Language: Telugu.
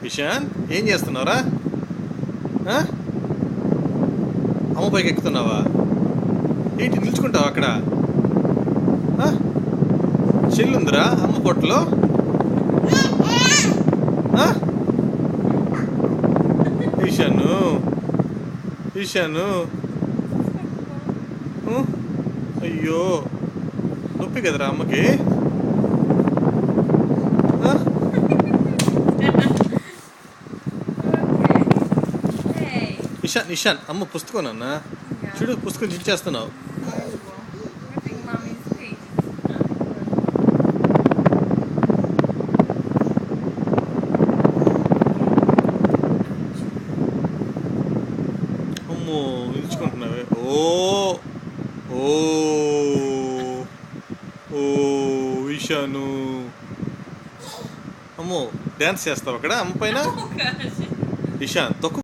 ఇషాన్, ఏం చేస్తున్నావురా? అమ్మ పైకి ఎక్కుతున్నావా? ఏంటి నిల్చుకుంటావా అక్కడ? చెల్లుందిరా అమ్మ పొట్టలో. ఈశాను, ఈశాను, అయ్యో నొప్పి కదరా అమ్మకి. ఇషాన్, ఇషాన్, అమ్మ పుస్తకం నాన్న చూడు, పుస్తకం చించేస్తున్నావు. అమ్మో నిలుచుకుంటున్నావే. ఓ ఓ ఓ ఇషాను, అమ్మో డ్యాన్స్ చేస్తావు అక్కడ అమ్మ పైన. ఇషాన్ తొక్కు.